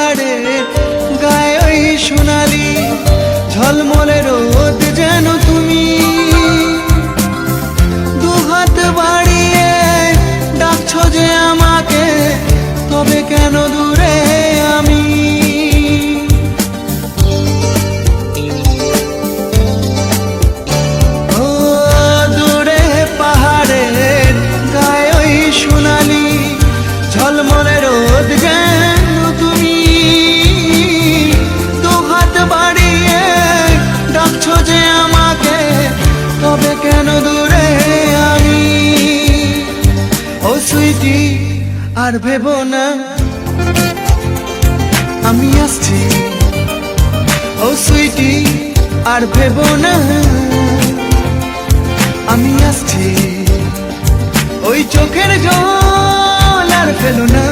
পাহাড়ে গায়ে ওই সোনালি ঝলমলে রোদ যেন তুমি দুহাত বাড়িয়ে ডাকছো যে আমাকে, তবে কেন দূরে আমি? ও দূরে পাহাড়ের গায়ে ওই সোনালি ঝলমলে রোদ যেন তুমি দুহাত বাড়িয়ে ডাকছো যে আমাকে, তবে কেন দূরে আমি? ও সুইটি আর ভেবো না আমি আসছি, ও সুইটি আর ভেবো না আমি আসছি। ওই চোখের জল আর ফেলো না।